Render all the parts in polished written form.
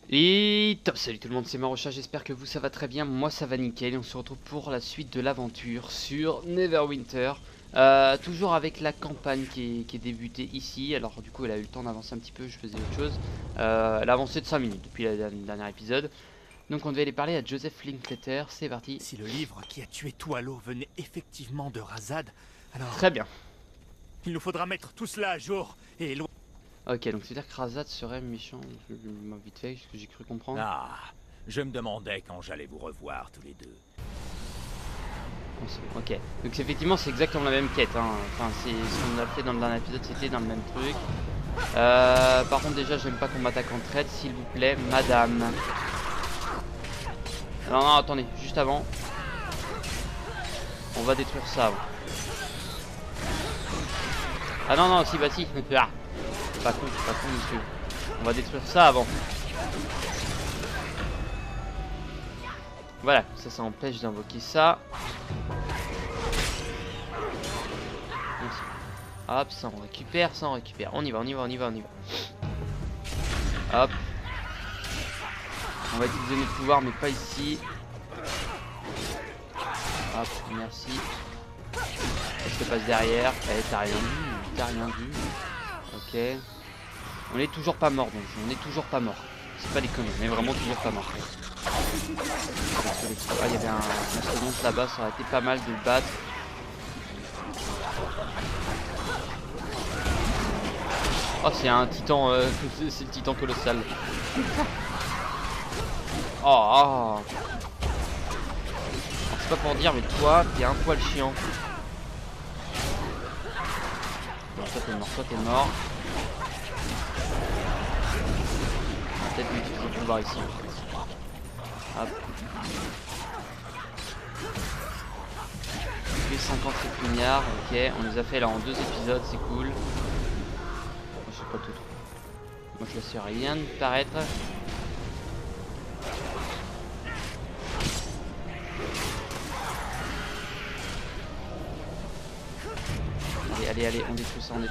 Et top, salut tout le monde, c'est Marocha, j'espère que vous ça va très bien, moi ça va nickel et on se retrouve pour la suite de l'aventure sur Neverwinter. Toujours avec la campagne qui est débutée ici, alors du coup elle a eu le temps d'avancer un petit peu, je faisais autre chose. Elle a avancé de 5 minutes depuis le dernier épisode, donc on devait aller parler à Joseph Linkletter, c'est parti. Si le livre qui a tué Tualo venait effectivement de Razad, alors Très bien. il nous faudra mettre tout cela à jour et loin. Ok, donc c'est-à-dire que Razad serait méchant, vite fait, ce que j'ai cru comprendre. Ah, je me demandais quand j'allais vous revoir tous les deux. Ok, donc effectivement c'est exactement la même quête, hein. Enfin c'est ce qu'on a fait dans le dernier épisode, c'était dans le même truc. Par contre déjà j'aime pas qu'on m'attaque en traite, s'il vous plaît, madame. Non non attendez, juste avant. On va détruire ça avant. Ah non non si bah si. Ah. Pas con monsieur. On va détruire ça avant. Voilà, ça empêche d'invoquer ça. Hop, ça on récupère, ça on récupère. On y va. Hop. On va utiliser notre pouvoir mais pas ici. Hop, merci. Qu'est-ce qui se passe derrière? Eh, t'as rien vu. Ok. On est toujours pas mort donc, on est toujours pas mort. C'est pas les conneries, on est vraiment toujours pas mort. Ah, il y avait un mastodonte là-bas, ça aurait été pas mal de le battre. Oh, c'est un titan, c'est le titan colossal. Oh. C'est pas pour dire, mais toi, t'es un poil chiant. Non, toi t'es mort. Peut-être lui utiliser le pouvoir ici. Hop. Les 50 répugnards, ok, on les a fait là en 2 épisodes, c'est cool. Je sais pas tout. Moi je laisse rien de paraître. Allez, on détruit ça avant de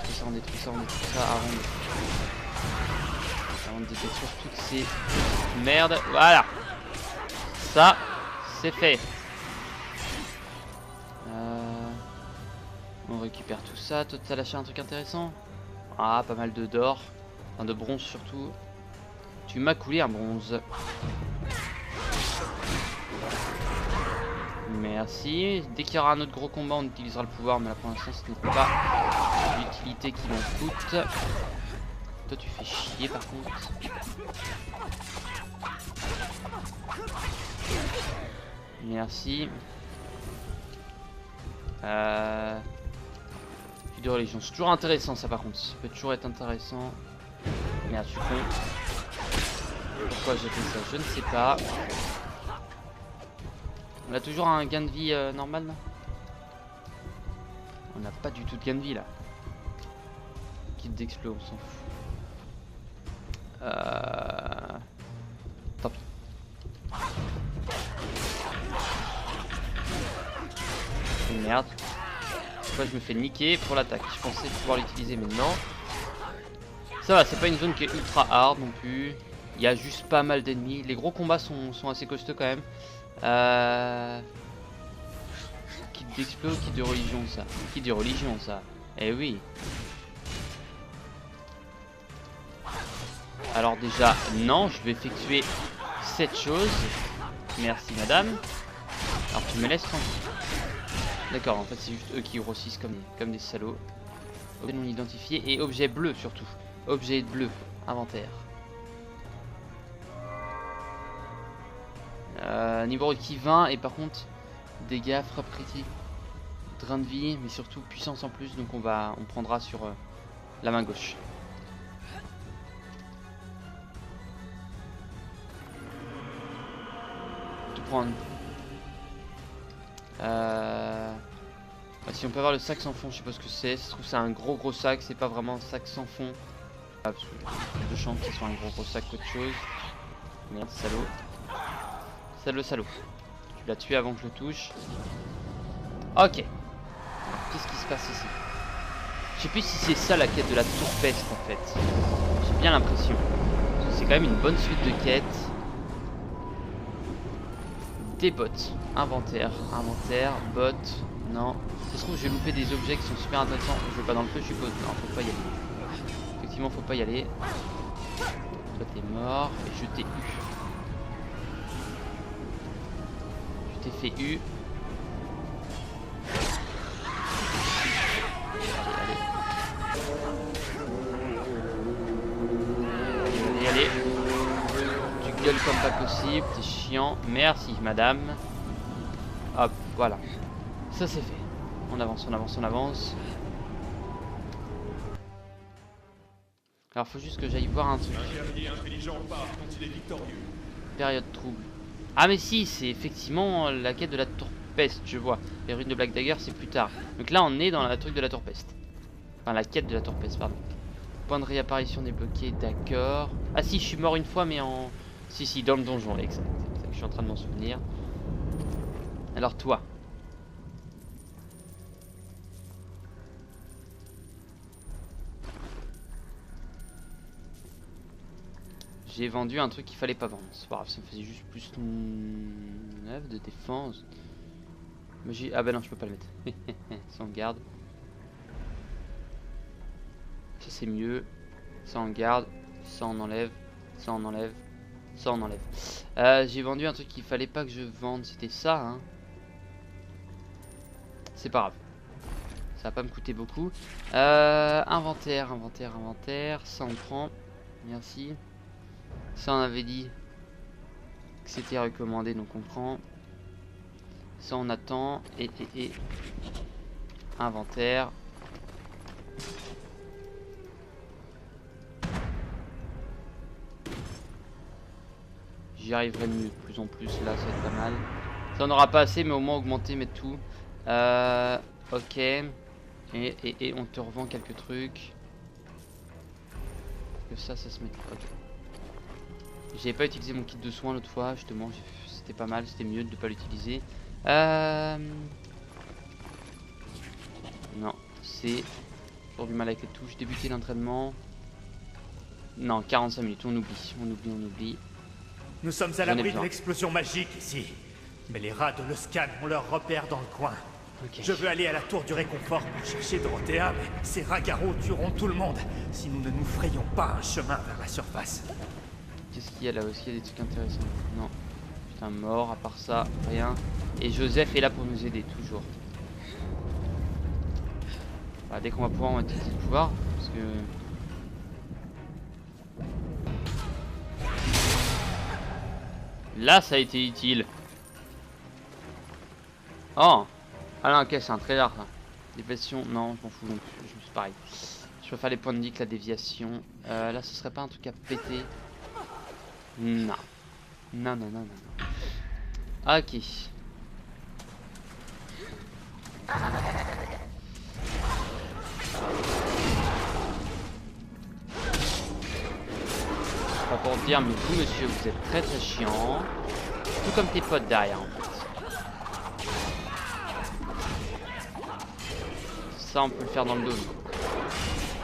détruire toutes ces merdes. Voilà. Ça, c'est fait. On récupère tout ça. Toi, t'as lâché un truc intéressant? Ah, pas mal de d'or. Enfin, de bronze surtout. Tu m'as coulé un bronze. Merci. Dès qu'il y aura un autre gros combat, on utilisera le pouvoir. Mais là, pour l'instant, ce n'est pas l'utilité qui m'en coûte. Toi, tu fais chier par contre. Merci. De religion, c'est toujours intéressant ça par contre, ça peut toujours être intéressant. Merde, je suis con. Pourquoi j'ai fait ça, je ne sais pas. On a toujours un gain de vie normal là. On n'a pas du tout de gain de vie là. Kit d'explos, on s'en fout. Tant pis. Merde. Pourquoi je me fais niquer pour l'attaque? Je pensais pouvoir l'utiliser mais non. Ça va, c'est pas une zone qui est ultra hard non plus. Il y a juste pas mal d'ennemis. Les gros combats sont assez costauds quand même. Kit d'explos, kit de religion ça. Kit de religion ça. Eh oui. Alors déjà, non, je vais effectuer cette chose. Merci madame. Alors tu me laisses tranquille. D'accord, en fait c'est juste eux qui grossissent comme des salauds. Objet non identifié et objet bleu surtout. Objet bleu, inventaire. Niveau requis 20 et par contre dégâts, frappe critique, drain de vie, mais surtout puissance en plus, donc on prendra sur la main gauche. Tout prendre. Si on peut avoir le sac sans fond, je sais pas ce que c'est. Ça se trouve c'est un gros sac, c'est pas vraiment un sac sans fond. Ah, parce que de chance que ce soit un gros sac qu'autre chose. Merde, salaud. Salaud. Tu l'as tué avant que je le touche. Ok. Qu'est-ce qui se passe ici? Je sais plus si c'est ça la quête de la tour peste en fait. J'ai bien l'impression. c'est quand même une bonne suite de quêtes. Des bottes. Inventaire. Inventaire. Bottes. Non. Ça se trouve, j'ai loupé des objets qui sont super intéressants. Je vais pas dans le feu, je suppose. Non, faut pas y aller. Effectivement, faut pas y aller. Toi, t'es mort. Et je t'ai eu. Je t'ai fait eu. Allez, allez. Tu gueules comme pas possible. T'es chiant. Merci, madame. Hop, voilà. Ça, c'est fait. On avance, on avance, on avance. Alors faut juste que j'aille voir un truc. Période trouble. Ah mais si, c'est effectivement la quête de la tourpeste, je vois. Les ruines de Black Dagger, c'est plus tard. Donc là on est dans la truc de la tourpeste. Enfin la quête de la tourpeste, pardon. Point de réapparition débloqué, d'accord. Ah si, je suis mort une fois mais en... Si, dans le donjon, exact. Je suis en train de m'en souvenir. Alors toi. J'ai vendu un truc qu'il fallait pas vendre. C'est pas grave, ça me faisait juste plus 9 de défense. Mais ah bah non, je peux pas le mettre. Ça en garde. Ça c'est mieux. Ça en garde. Ça on enlève. Ça on enlève. Ça on enlève. J'ai vendu un truc qu'il fallait pas que je vende. C'était ça, hein. C'est pas grave. Ça va pas me coûter beaucoup. Inventaire, inventaire, inventaire. Ça on prend. Merci. Ça on avait dit que c'était recommandé, donc on prend. Ça on attend. Et inventaire. J'y arriverai mieux, de plus en plus là, ça va être pas mal. Ça on aura pas assez, mais au moins augmenter, mettre tout. Ok. Et on te revend quelques trucs. Que ça se mette. Ok. J'avais pas utilisé mon kit de soins l'autre fois, justement, c'était pas mal, c'était mieux de ne pas l'utiliser. Non, c'est toujours du mal avec les touches. Débuter l'entraînement. Non, 45 minutes, on oublie. Nous sommes à l'abri de l'explosion magique ici. Mais les rats de l'Euskan ont leur repère dans le coin. Okay. Je veux aller à la tour du réconfort pour chercher Dorothea, mais ces rats-garous tueront tout le monde si nous ne nous frayons pas un chemin vers la surface. Qu'est-ce qu'il y a là aussi? Il y a des trucs intéressants. Non. Putain, mort, à part ça, rien. Et Joseph est là pour nous aider, toujours. Bah, dès qu'on va pouvoir, on va utiliser le pouvoir. Parce que... Là, ça a été utile. Oh! Ah là, ok, c'est un trésor, ça. Déviation, non, je m'en fous non plus. C'est pareil. Je préfère les points de vie que la déviation. Là, ce serait pas un truc à péter. Non. Non. Ok. Pas pour dire, mais vous, monsieur, vous êtes très très chiant. Tout comme tes potes derrière, en fait. Ça, on peut le faire dans le dos.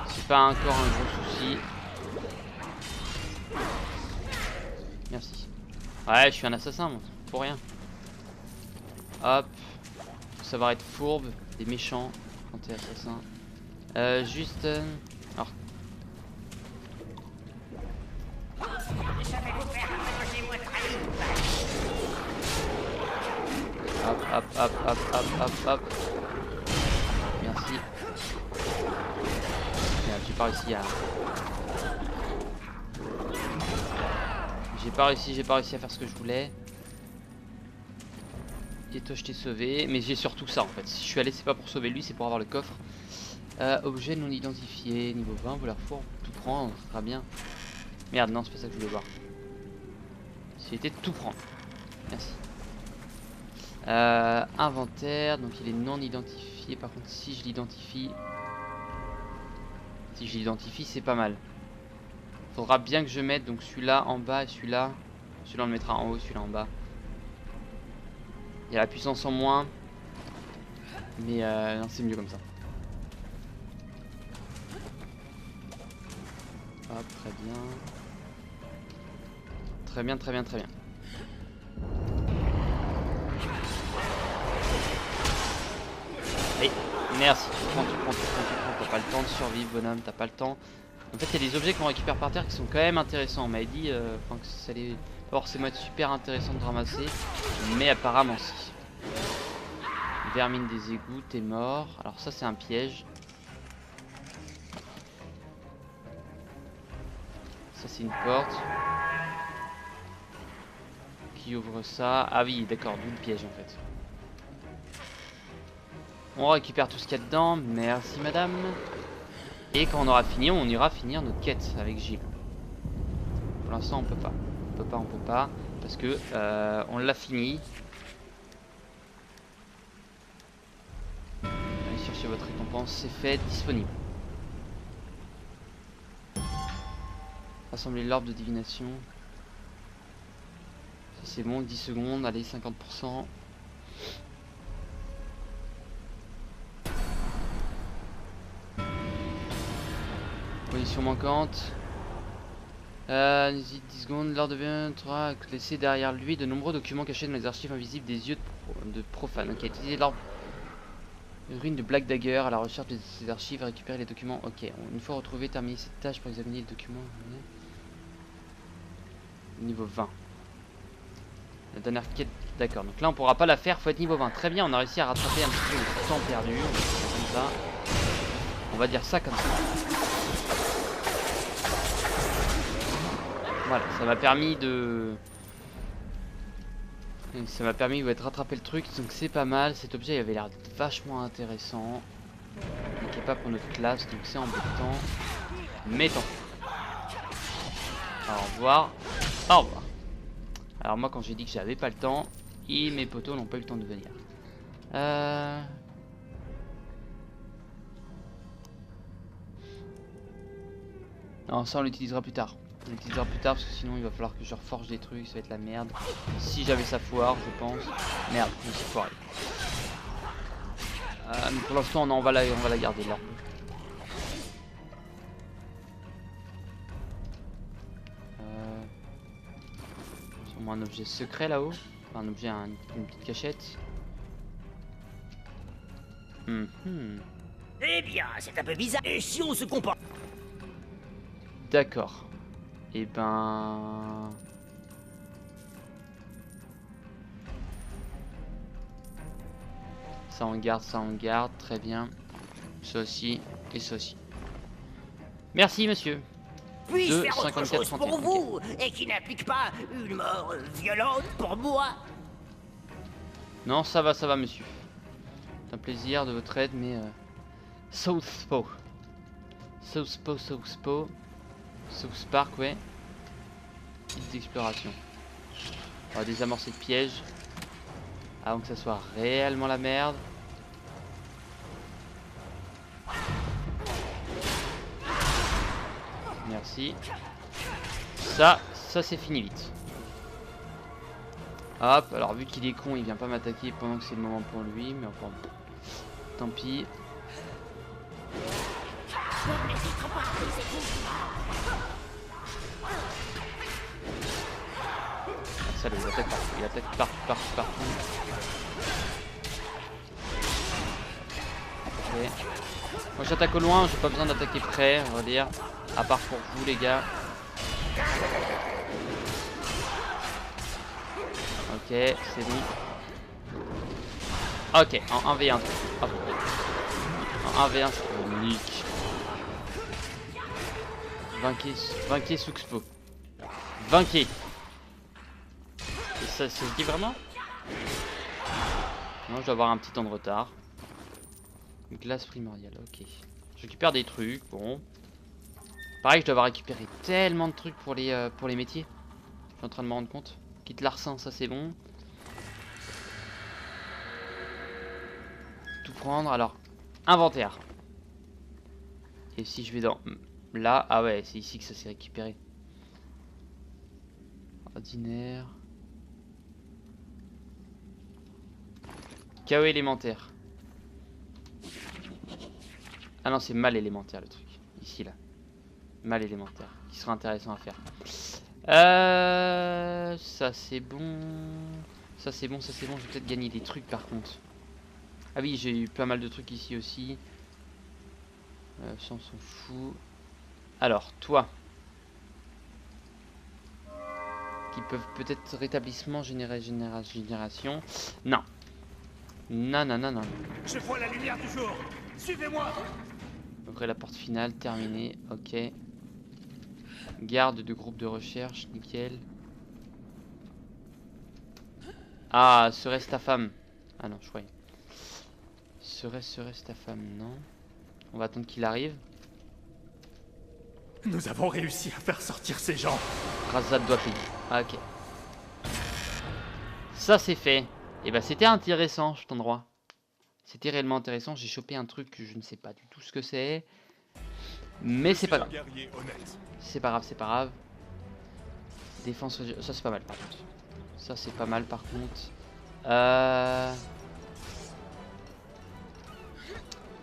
C'est pas encore un gros souci. Merci. Ouais, je suis un assassin, moi. Pour rien. Hop. Faut savoir être fourbe. Des méchants quand t'es assassin. Juste... Alors... Hop. Merci. Merde, j'ai pas réussi à... J'ai pas réussi à faire ce que je voulais. Et toi je t'ai sauvé. Mais j'ai surtout ça en fait. Si je suis allé c'est pas pour sauver lui, c'est pour avoir le coffre. Objet non identifié. Niveau 20, vouloir four. Tout prendre, ça sera bien. Merde, non, c'est pas ça que je voulais voir. C'était de tout prendre. Merci. Inventaire, donc il est non identifié. Par contre, si je l'identifie, c'est pas mal. Faudra bien que je mette donc celui-là en bas et celui-là. Celui-là on le mettra en haut, celui-là en bas. Il y a la puissance en moins, mais non, c'est mieux comme ça. Hop, très bien. Très bien, très bien, très bien. Allez, merci. Tu prends. T'as pas le temps de survivre, bonhomme, t'as pas le temps. En fait, il y a des objets qu'on récupère par terre qui sont quand même intéressants. On m'avait dit que ça allait forcément être super intéressant de ramasser, mais apparemment si. Vermine des égouts, t'es mort. Alors ça c'est un piège. Ça c'est une porte. Qui ouvre ça? Ah oui, d'accord, d'où le piège en fait. On récupère tout ce qu'il y a dedans. Merci madame. Et quand on aura fini, on ira finir notre quête avec Gilles. Pour l'instant on peut pas. On peut pas. Parce que on l'a fini. Allez chercher votre récompense, c'est fait, disponible. Rassembler l'orbe de divination. Ça c'est bon, 10 secondes, allez 50%. Position manquante. N'hésite 10 secondes, l'ordre devient 3, laisser derrière lui de nombreux documents cachés dans les archives invisibles des yeux de profanes. Ok, utiliser l'ordre ruine de Black Dagger à la recherche de ces archives et récupérer les documents. Ok, une fois retrouvé, terminer cette tâche pour examiner les documents. Niveau 20. La dernière quête, d'accord. Donc là on pourra pas la faire, faut être niveau 20. Très bien, on a réussi à rattraper un petit peu le temps perdu. Comme ça. On va dire ça comme ça. Voilà, ça m'a permis de... Ça m'a permis de rattraper le truc, donc c'est pas mal. Cet objet il avait l'air vachement intéressant. Il n'est pas pour notre classe, donc c'est embêtant. Mais tant pis. Au revoir. Au revoir. Alors moi quand j'ai dit que j'avais pas le temps, et mes potos n'ont pas eu le temps de venir. Non, ça on l'utilisera plus tard. On l'utilisera plus tard parce que sinon il va falloir que je reforge des trucs, ça va être la merde. Si j'avais sa foire, je pense. Merde, je me suis foiré. Mais pour l'instant, on va la garder là. Sûrement un objet secret là-haut. Enfin, un objet, une petite cachette. Eh bien, c'est un peu bizarre. Et si on se comporte? D'accord. Et ben... Ça on garde, très bien. Ça aussi, et ça aussi. Merci monsieur. Puis-je faire autre chose pour vous, et qui n'implique pas une mort violente pour moi? Non, ça va monsieur. C'est un plaisir de votre aide, mais... South Park, ouais. Petites explorations. On va désamorcer le piège. Avant que ça soit réellement la merde. Merci. Ça c'est fini vite. Hop, alors vu qu'il est con, il vient pas m'attaquer pendant que c'est le moment pour lui, mais enfin, tant pis. Ah, salaud, il attaque partout. Ok. Moi j'attaque au loin, j'ai pas besoin d'attaquer près, on va dire. À part pour vous les gars. Ok, c'est bon. Ok, en 1v1. Hop. En 1v1, c'est unique. Vainquez Suxpo. Vainquez. Et ça se dit vraiment? Non, je dois avoir un petit temps de retard. Glace primordiale, ok. Je récupère des trucs, bon. Pareil, je dois avoir récupéré tellement de trucs pour les métiers. Je suis en train de me rendre compte. Quitte l'arsen, ça c'est bon. Tout prendre, alors, inventaire. Et si je vais dans... Là, ah ouais, c'est ici que ça s'est récupéré. Ordinaire. Chaos élémentaire. Ah non, c'est mal élémentaire le truc. Ici, là. Mal élémentaire. Qui sera intéressant à faire. Ça c'est bon. Ça c'est bon, ça c'est bon. Je vais peut-être gagner des trucs par contre. Ah oui, j'ai eu pas mal de trucs ici aussi. Ça on s'en fout. Alors, toi. Qui peuvent peut-être rétablissement génération. Non. Non, non, non, non. Je vois la lumière du jour. Suivez-moi. Donc la porte finale, terminée. Ok. Garde de groupe de recherche, nickel. Ah, serait-ce ta femme? Ah non, je croyais. Serait-ce ta femme? Non. On va attendre qu'il arrive. Nous avons réussi à faire sortir ces gens. Razad doit payer. Ah, ok. Ça c'est fait. Et bah c'était intéressant cet endroit. C'était réellement intéressant. J'ai chopé un truc que je ne sais pas du tout ce que c'est. Mais c'est pas grave. C'est pas grave, c'est pas grave. Défense, ça c'est pas mal par contre. Ça c'est pas mal par contre.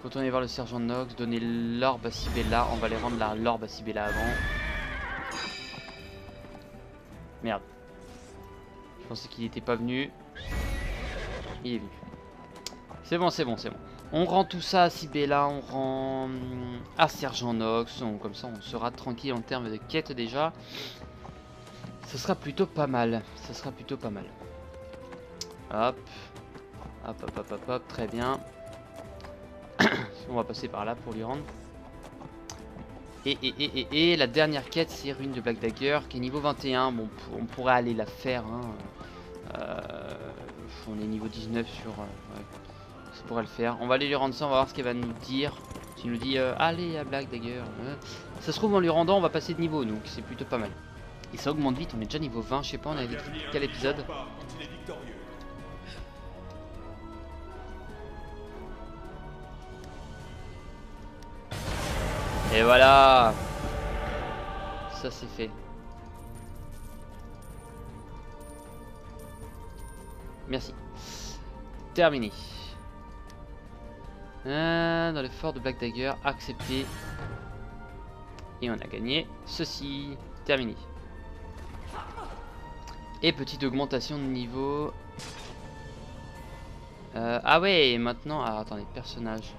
Retournez voir le sergent Nox, donner l'orbe à Sibella. On va les rendre l'orbe à Sibella avant. Merde. Je pensais qu'il était pas venu. Il est venu. C'est bon, c'est bon, c'est bon. On rend tout ça à Sibella, on rend à Sergent Nox. Comme ça, on sera tranquille en termes de quête déjà. Ce sera plutôt pas mal. Ce sera plutôt pas mal. Hop. Hop, hop, hop, hop, hop. Très bien. On va passer par là pour lui rendre. Et la dernière quête, c'est Ruine de Black Dagger, qui est niveau 21. Bon, on pourrait aller la faire. Hein. On est niveau 19 sur... ouais. Ça pourrait le faire. On va aller lui rendre ça, on va voir ce qu'elle va nous dire. S'il nous dit allez à Black Dagger. Ça se trouve en lui rendant on va passer de niveau, donc c'est plutôt pas mal. Et ça augmente vite, on est déjà niveau 20, je sais pas, on a vu quel épisode. Et voilà. Ça c'est fait. Merci. Terminé. Dans le fort de Black Dagger, accepté. Et on a gagné ceci. Terminé. Et petite augmentation de niveau. Ah ouais, et maintenant... Ah, attendez, personnage.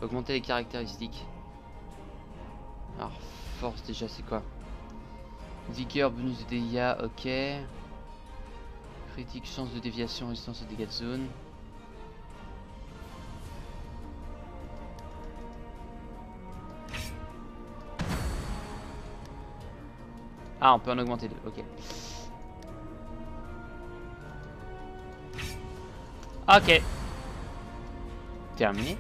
Augmenter les caractéristiques. Alors, force déjà, c'est quoi? Vigueur, bonus de dégâts, ok. Critique, chance de déviation, résistance aux dégâts de zone. Ah, on peut en augmenter deux, ok. Ok. Terminé.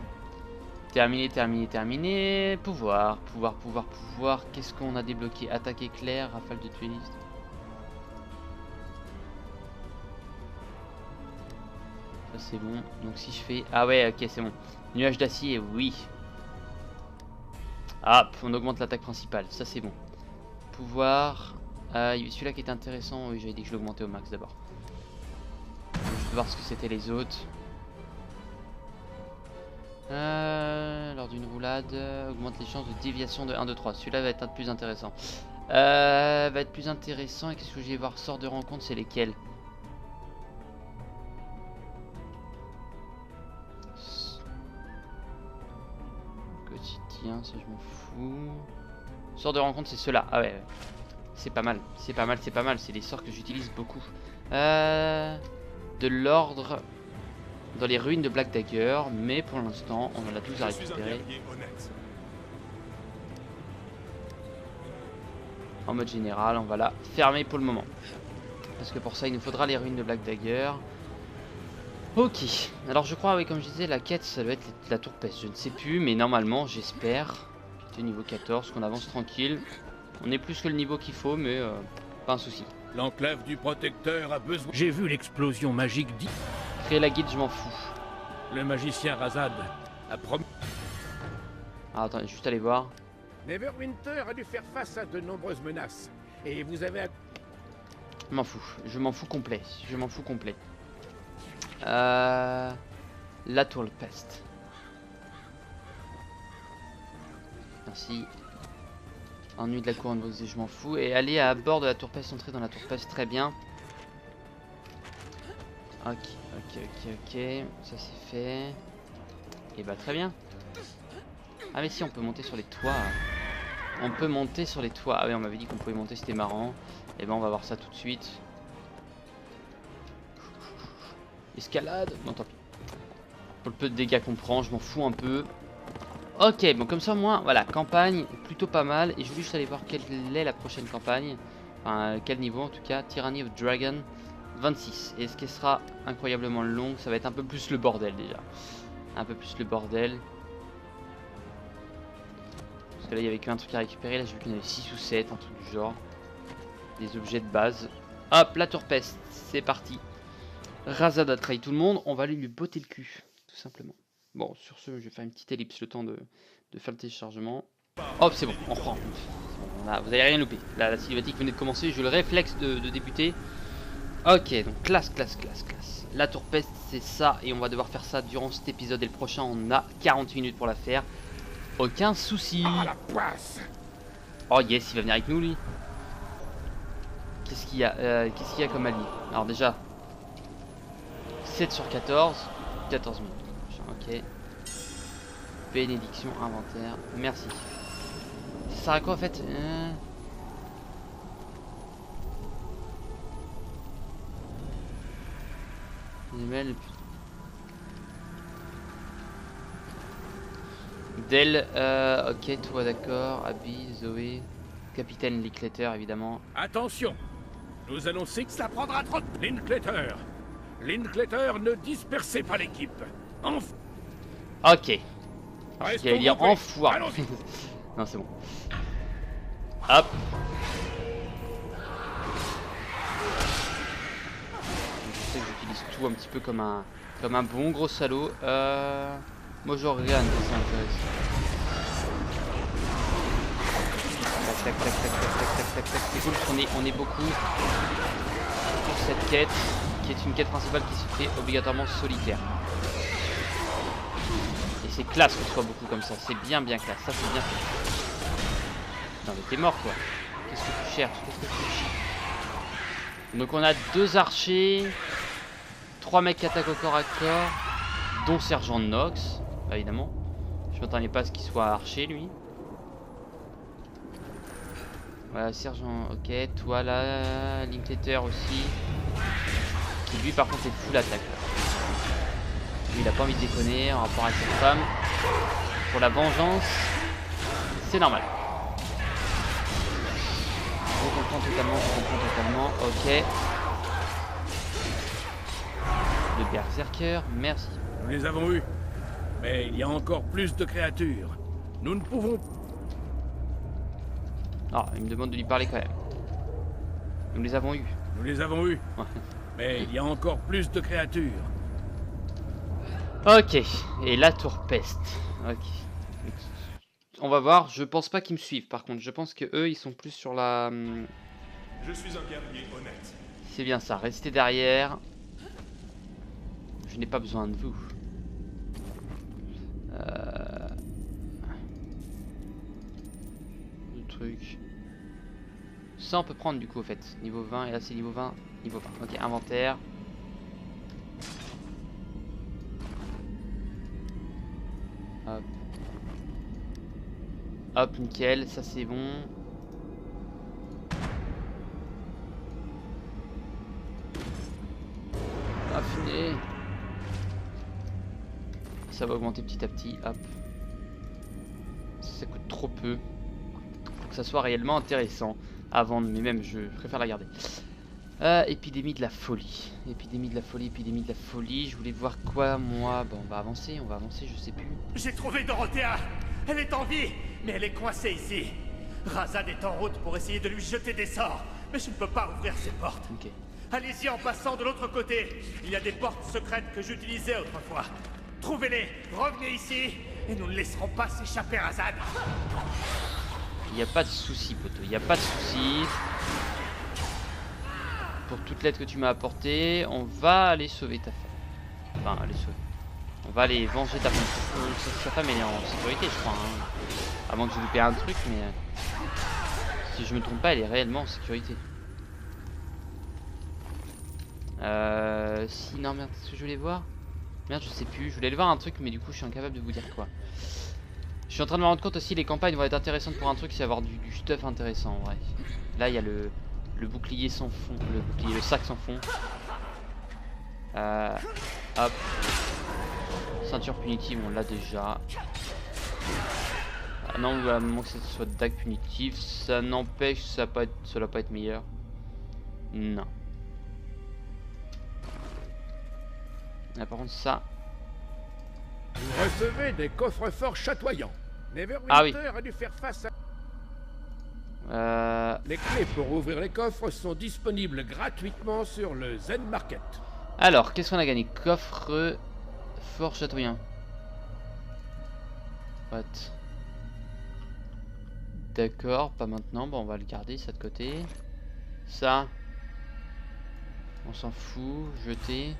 Terminé, terminé, terminé. Pouvoir, pouvoir, pouvoir, pouvoir. Qu'est-ce qu'on a débloqué? Attaque éclair, rafale de dueliste. Ça c'est bon. Donc si je fais... Ah ouais, ok, c'est bon. Nuage d'acier, oui. Ah, on augmente l'attaque principale. Ça c'est bon. Pouvoir. Celui-là qui est intéressant. Oui, j'avais dit que je l'augmentais au max d'abord. Je vais voir ce que c'était les autres. Lors d'une roulade, augmente les chances de déviation de 1, 2, 3. Celui-là va être un peu plus intéressant. Va être plus intéressant. Et qu'est-ce que je vais voir? Sort de rencontre, c'est lesquels? Quotidien, ça je m'en fous. Sort de rencontre, c'est ceux-là. Ah ouais. C'est pas mal, c'est pas mal, c'est pas mal. C'est des sorts que j'utilise beaucoup. De l'ordre dans les ruines de Black Dagger. Mais pour l'instant, on en a tous à récupérer. En mode général, on va la fermer pour le moment. Parce que pour ça, il nous faudra les ruines de Black Dagger. Ok. Alors je crois, oui, comme je disais, la quête, ça doit être la tour peste. Je ne sais plus, mais normalement, j'espère. J'étais niveau 14, qu'on avance tranquille. On est plus que le niveau qu'il faut, mais pas un souci. L'enclave du protecteur a besoin... J'ai vu l'explosion magique Créer la guide, je m'en fous. Le magicien Razad a promis... Ah, attends, juste aller voir. Neverwinter a dû faire face à de nombreuses menaces. Et vous avez... Je m'en fous. Je m'en fous complet. Je m'en fous complet. La tour de peste. Merci. Ennui de la couronne brisée, je m'en fous. Et aller à bord de la tour peste, entrer dans la tour peste, très bien. Ok, ça c'est fait. Et bah très bien. Ah mais si, on peut monter sur les toits. On peut monter sur les toits. Ah oui, on m'avait dit qu'on pouvait monter, c'était marrant. Et ben on va voir ça tout de suite. Escalade. Non, tant pis. Pour le peu de dégâts qu'on prend, je m'en fous un peu. Ok, bon comme ça moi, voilà, campagne plutôt pas mal. Et je voulais juste aller voir quelle est la prochaine campagne. Enfin, quel niveau en tout cas. Tyranny of Dragon 26. Et est-ce qu'elle sera incroyablement longue? Ça va être un peu plus le bordel déjà. Un peu plus le bordel. Parce que là il y avait qu'un truc à récupérer. Là j'ai vu qu'il y en avait 6 ou 7, un truc du genre. Des objets de base. Hop, la tour peste, c'est parti. Razad a trahi tout le monde, on va aller lui botter le cul, tout simplement. Bon, sur ce, je vais faire une petite ellipse le temps de faire le téléchargement. Hop, c'est bon, on reprend. Vous avez rien loupé. Là, la cinématique venait de commencer, j'ai le réflexe de débuter. Ok, donc classe. La tour peste, c'est ça, et on va devoir faire ça durant cet épisode et le prochain. On a 40 minutes pour la faire. Aucun souci. Oh yes, il va venir avec nous, lui. Qu'est-ce qu'il y a comme allié? Alors déjà 7 sur 14 minutes. Ok. Bénédiction, inventaire. Merci. Ça sert à quoi en fait? Email. Del, ok, toi d'accord. Abby, Zoé, Capitaine Linklater évidemment. Attention, nous annonçons que ça prendra trop de... Linklater, ne dispersez pas l'équipe. Ok. J'allais dire enfoiré. Non, c'est bon. Hop. Je sais que j'utilise tout un petit peu comme un bon gros salaud. Moi je regarde, ça m'intéresse. Tac. C'est cool parce qu'on est beaucoup pour cette quête, qui est une quête principale qui se fait obligatoirement solitaire. Et c'est classe qu'on soit beaucoup comme ça, c'est bien classe, ça c'est bien fait. Non mais t'es mort quoi. Qu'est-ce que tu cherches? Donc on a 2 archers, 3 mecs qui attaquent au corps à corps, dont Sergent Nox, évidemment. Je m'attendais pas à ce qu'il soit archer lui. Voilà, Sergent, ok, toi là, Linklater aussi. Qui lui par contre est full attaque. Lui il a pas envie de déconner en rapport avec cette femme. Pour la vengeance, c'est normal. Je comprends totalement, ok. Le berserker, merci. Nous les avons eus, mais il y a encore plus de créatures. Nous ne pouvons... Ah, il me demande de lui parler quand même. Nous les avons eus. Ouais. Mais il y a encore plus de créatures. Ok, et la tour peste. Ok. On va voir, je pense pas qu'ils me suivent par contre. Je pense que eux ils sont plus sur la... Je suis un guerrier honnête. C'est bien ça, restez derrière. Je n'ai pas besoin de vous. Le truc. Ça on peut prendre du coup au fait. Niveau 20 et là c'est niveau 20. Niveau 20. Ok, inventaire. Hop. Hop, nickel, ça c'est bon. Affiné. Ça va augmenter petit à petit, hop. Ça coûte trop peu pour que ça soit réellement intéressant à vendre, mais même je préfère la garder. Épidémie de la folie. Épidémie de la folie. Je voulais voir quoi moi? Bon, on va avancer, je sais plus. J'ai trouvé Dorothea. Elle est en vie, mais elle est coincée ici. Razad est en route pour essayer de lui jeter des sorts, mais je ne peux pas ouvrir ses portes. Ok. Allez-y en passant de l'autre côté. Il y a des portes secrètes que j'utilisais autrefois. Trouvez-les, revenez ici, et nous ne laisserons pas s'échapper Razad. Il n'y a pas de souci, poteau, il n'y a pas de souci. Pour toute l'aide que tu m'as apportée, on va aller sauver ta femme. Enfin, aller sauver. On va aller venger ta femme. Sa femme elle est en sécurité, je crois. Hein. À moins que j'ai loupé un truc, mais... Si je me trompe pas, elle est réellement en sécurité. Si, non, merde, ce que je voulais voir. Merde, je sais plus. Je voulais aller voir un truc, mais du coup, je suis incapable de vous dire quoi. Je suis en train de me rendre compte aussi, les campagnes vont être intéressantes pour un truc, c'est avoir du stuff intéressant en vrai. Là, il y a le bouclier sans fond, le sac sans fond. Hop. Ceinture punitive, on l'a déjà. Ah non, à moins que ce soit dague punitive, ça n'empêche, ça va pas être meilleur. Non. Ah, par contre, ça. Vous recevez des coffres forts chatoyants. Neverwinter Ah oui. a dû faire face à... Euh... Les clés pour ouvrir les coffres sont disponibles gratuitement sur le Zen Market. Alors, qu'est-ce qu'on a gagné? Coffre fort chatoyant. What? D'accord, pas maintenant. Bon, on va le garder, ça de côté. Ça. On s'en fout. Jeter.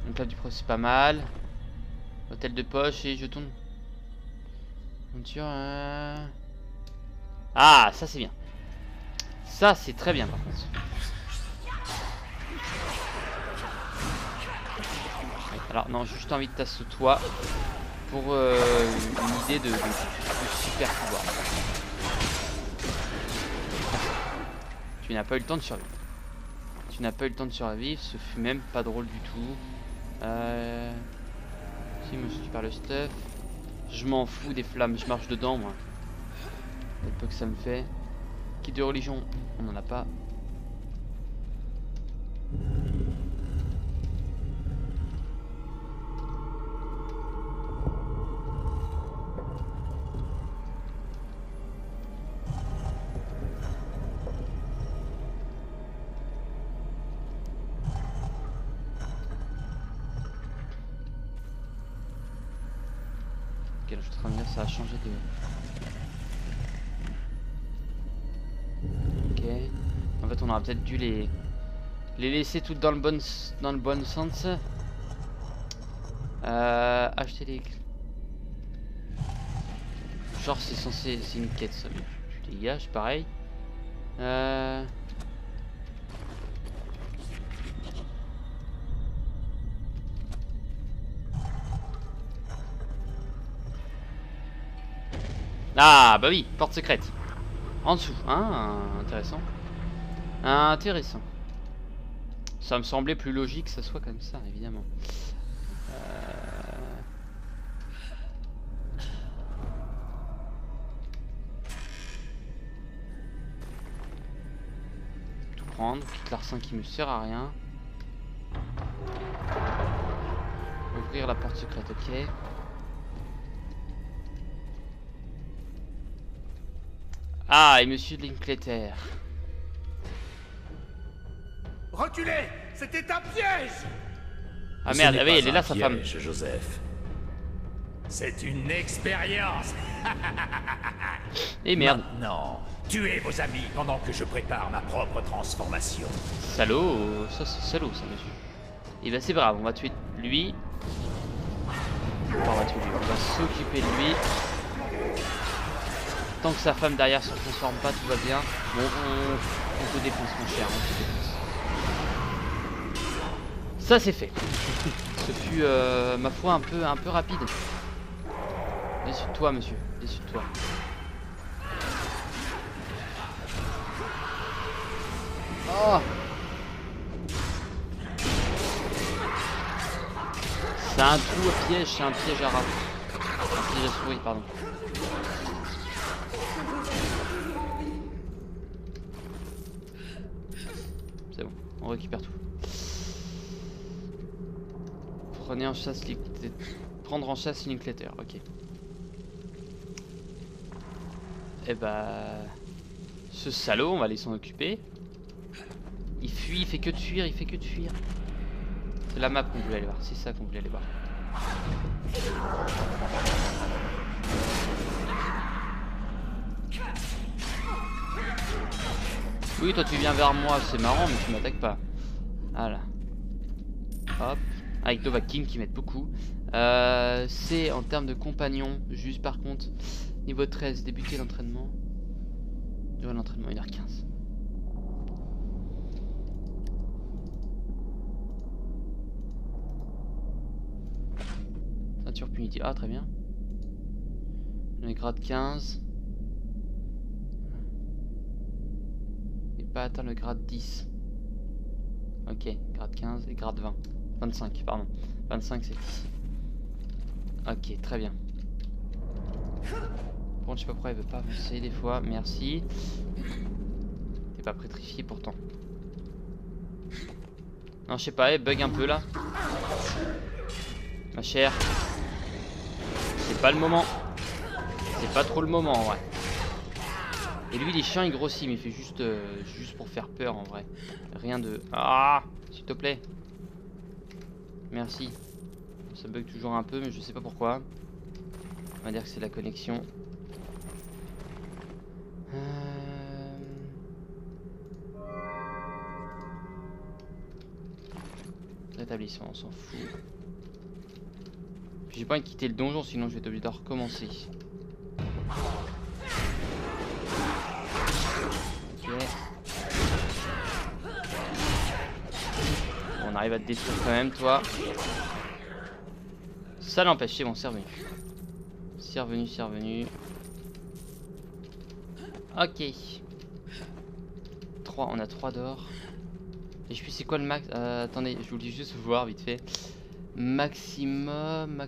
Donc là, du pro, c'est pas mal. Hôtel de poche et jetons. Monture. Ah, ça c'est bien. Ça c'est très bien par contre. Alors non, j'ai juste envie de tasser toi pour une idée de super pouvoir. Tu n'as pas eu le temps de survivre. Tu n'as pas eu le temps de survivre, ce fut même pas drôle du tout. Si moi je récupère le stuff. Je m'en fous des flammes, je marche dedans moi. Le peu que ça me fait. Kit de religion, on n'en a pas. Ok, là, je suis en train de dire ça a changé de... Ok. En fait, on aurait peut-être dû les laisser toutes dans le bon sens. Acheter les... Genre c'est censé... C'est une quête ça, mais tu dégages, pareil. Ah bah oui, porte secrète. En dessous, hein, intéressant. Intéressant. Ça me semblait plus logique que ça soit comme ça, évidemment. Tout prendre, quitte l'arsen qui me sert à rien. Ouvrir la porte secrète, ok. Ah, et monsieur Linklater. Reculez! C'était un piège! Ah merde, ah oui, elle est là sa femme. Joseph. C'est une expérience. Et merde. Maintenant, tuez vos amis pendant que je prépare ma propre transformation. Salaud, ça c'est salaud ça monsieur. Et bah c'est brave, on va tuer lui. Enfin, on va tuer lui, on va s'occuper de lui. Tant que sa femme derrière se transforme pas, tout va bien. Bon, on te défonce mon cher, on te défonce. Ça c'est fait. Ce fut ma foi un peu rapide. Déçu de toi monsieur, déçu de toi. Oh. C'est un trou à piège, c'est un piège à rat. Un piège à souris, pardon. C'est bon, on récupère tout. Prenez en chasse prendre en chasse Linklater, ok. Et bah... Ce salaud, on va aller s'en occuper. Il fuit, il fait que de fuir, il fait que de fuir. C'est la map qu'on voulait aller voir, c'est ça qu'on voulait aller voir. Oui, toi tu viens vers moi, c'est marrant, mais tu m'attaques pas. Voilà. Hop. Avec Dovahkiin qui m'aide beaucoup. C'est en termes de compagnons, juste par contre, niveau 13, débuter l'entraînement. Durée d'entraînement 1h15. Ceinture punitive. Ah, très bien. Le grade 15. Et pas atteint le grade 10. Ok, grade 15 et grade 20. 25, pardon. 25 c'est ici. Ok, très bien. Bon, je sais pas pourquoi elle veut pas avancer des fois. Merci. T'es pas pétrifié pourtant. Non, je sais pas, elle bug un peu là. Ma chère. C'est pas le moment. C'est pas trop le moment en vrai. Et lui, les chiens, il grossit, mais il fait juste pour faire peur en vrai. Rien de... Ah, s'il te plaît. Merci. Ça bug toujours un peu, mais je sais pas pourquoi. On va dire que c'est la connexion. Rétablissement, on s'en fout. Puis j'ai pas envie de quitter le donjon, sinon je vais être obligé de recommencer. Ok. Bon, on arrive à te détruire quand même, toi. Ça l'empêche, c'est bon, c'est revenu. C'est revenu, c'est revenu. Ok. 3, on a 3 d'or. Et je sais c'est quoi le max. Attendez, je voulais juste voir vite fait. Maximum.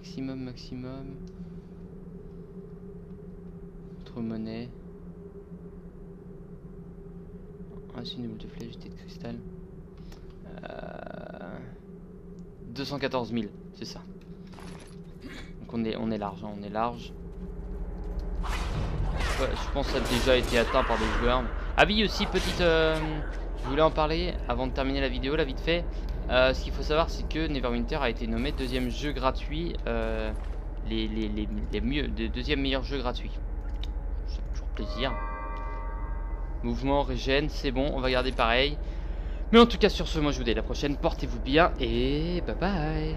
Autre monnaie. Ah, c'est une boule de flèche, jetée de cristal. 214 000, c'est ça. Donc on est large, hein, on est large. Ouais, je pense que ça a déjà été atteint par des joueurs. Ah oui, aussi petite... je voulais en parler avant de terminer la vidéo là vite fait. Ce qu'il faut savoir c'est que Neverwinter a été nommé deuxième jeu gratuit, deuxième meilleur jeu gratuit. Ça fait toujours plaisir. Mouvement, régène, c'est bon, on va garder pareil. Mais en tout cas sur ce, moi je vous dis à la prochaine, portez-vous bien et bye bye.